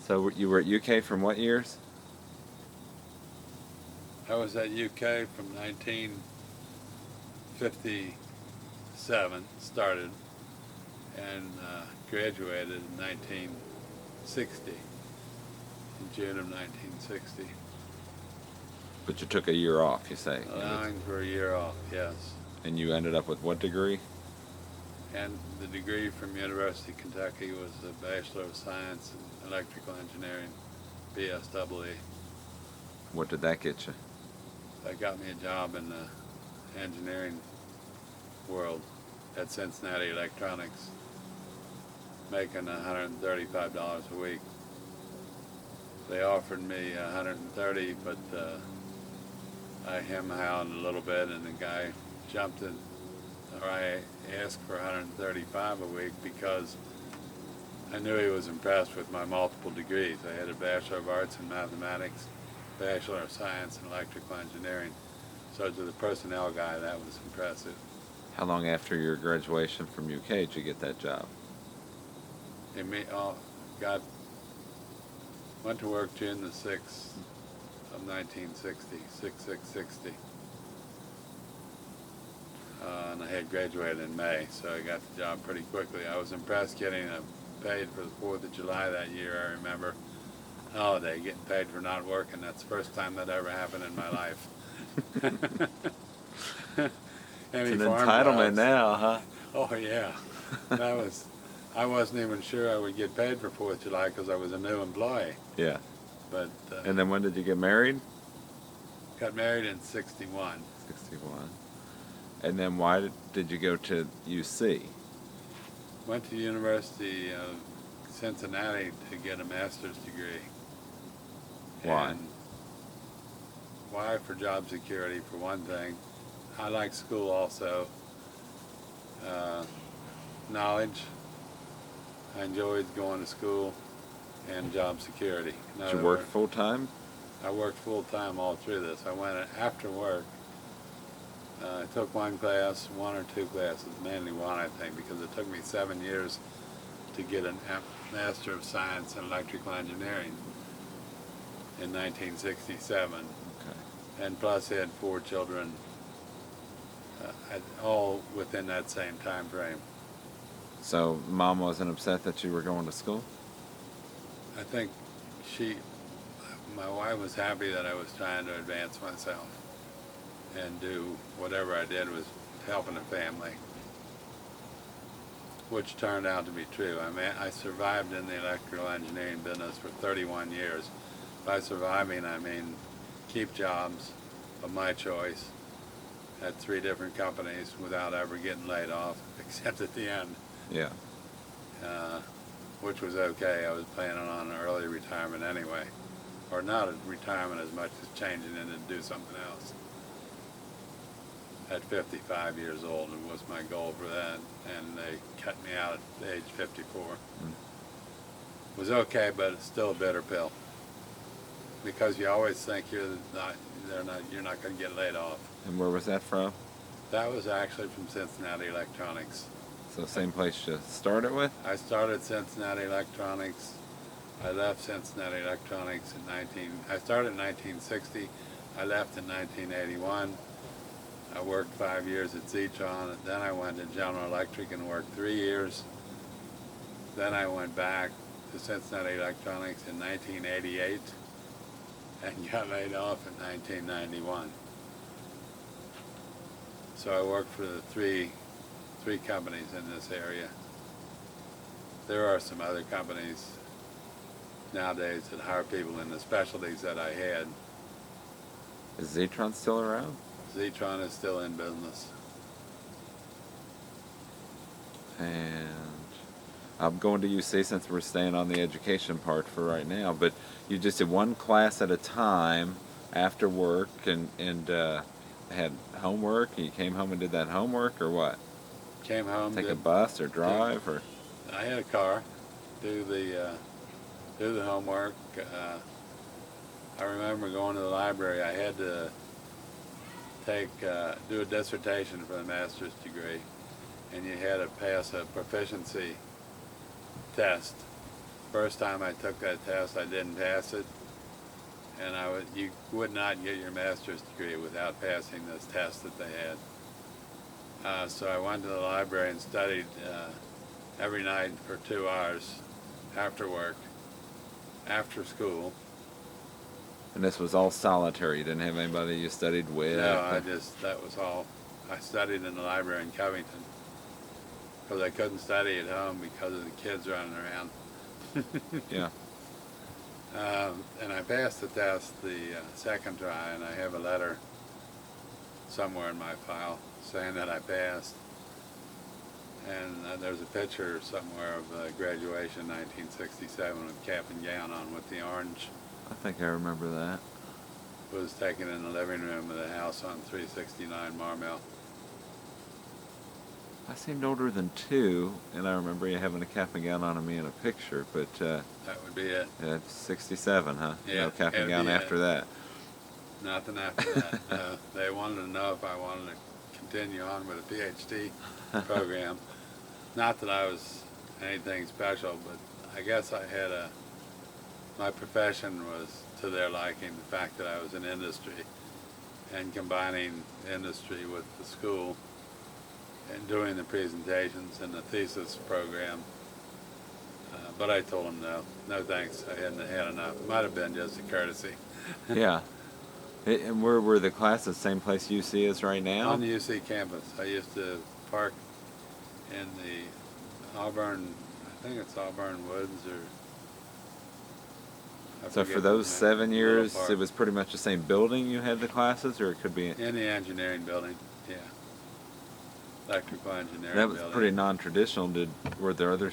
So you were at UK from what years? I was at UK from 1957, started, and graduated in 1960, in June of 1960. But you took a year off, you say. Allowing for a year off, yes. And you ended up with what degree? And the degree from University of Kentucky was a Bachelor of Science in Electrical Engineering, BSEE. What did that get you? That got me a job in the engineering world at Cincinnati Electronics, making $135 a week. They offered me $130, but I hem-hawed a little bit, and the guy jumped in, or I asked for $135 a week because I knew he was impressed with my multiple degrees. I had a Bachelor of Arts in Mathematics, Bachelor of Science in Electrical Engineering. So to the personnel guy, that was impressive. How long after your graduation from UK did you get that job? Went to work June the 6th of 1960, 6/6/60. And I had graduated in May, so I got the job pretty quickly. I was impressed getting paid for the 4th of July that year, I remember. Holiday, getting paid for not working. That's the first time that ever happened in my life. It's an entitlement now, huh? Oh yeah, I wasn't even sure I would get paid for 4th of July because I was a new employee. Yeah. But And then when did you get married? got married in 61. 61. And then why did you go to UC? Went to the University of Cincinnati to get a master's degree. Why? And why? For job security, for one thing. I like school also. Knowledge. I enjoyed going to school, and job security. Did you work full time? I worked full time all through this. I went after work. I took one or two classes, mainly one I think, because it took me 7 years to get a Master of Science in Electrical Engineering in 1967. Okay. And plus I had 4 children, all within that same time frame. So Mom wasn't upset that you were going to school? I think my wife was happy that I was trying to advance myself and do whatever I did was helping the family, which turned out to be true. I mean, I survived in the electrical engineering business for 31 years. By surviving, I mean keep jobs of my choice at 3 different companies without ever getting laid off, except at the end. Yeah. Which was okay. I was planning on an early retirement anyway. Or not a retirement as much as changing it and do something else. At 55 years old, it was my goal for that, and they cut me out at age 54. It was okay, but it's still a bitter pill. Because you always think you're not going to get laid off. And where was that from? That was actually from Cincinnati Electronics. So same place you started with? I started Cincinnati Electronics. I left Cincinnati Electronics I started in 1960. I left in 1981. I worked 5 years at Zetron, and then I went to General Electric and worked 3 years. Then I went back to Cincinnati Electronics in 1988 and got laid off in 1991. So I worked for the three companies in this area. There are some other companies nowadays that hire people in the specialties that I had. Is Zetron still around? Zetron is still in business. And I'm going to UC since we're staying on the education part for right now, but you just did one class at a time after work and had homework, and you came home and did that homework, or what? Came home. Take a bus or drive, or? I had a car. Do the homework. I remember going to the library. I had to do a dissertation for the master's degree, and you had to pass a proficiency test First time I took that test, I didn't pass it, and you would not get your master's degree without passing this test that they had. So I went to the library and studied every night for 2 hours after work, after school. And this was all solitary. You didn't have anybody you studied with? No, that was all. I studied in the library in Covington because I couldn't study at home because of the kids running around. Yeah. And I passed the test the second try, and I have a letter somewhere in my file saying that I passed. And there's a picture somewhere of graduation 1967 with cap and gown on with the orange. I think I remember that. Was taken in the living room of the house on 369 Marmel. I seemed older than 2, and I remember you having a cap and gown on me in a picture, but That would be it. it's 67, huh? Yeah, No cap and it'd gown be after it. that. Nothing after that. No. They wanted to know if I wanted to continue on with a PhD program. Not that I was anything special, but I guess my profession was to their liking, the fact that I was in industry and combining industry with the school and doing the presentations and the thesis program. But I told them no thanks, I hadn't had enough. Might have been just a courtesy. Yeah. And where were the classes? Same place UC is right now? On the UC campus. I used to park in the Auburn, I think it's Auburn Woods or... I So forget for the those name. 7 Little years, park. it was pretty much the same building you had the classes, or it could be... In the engineering building, yeah. Electrical engineering That was building. pretty non-traditional. Were there other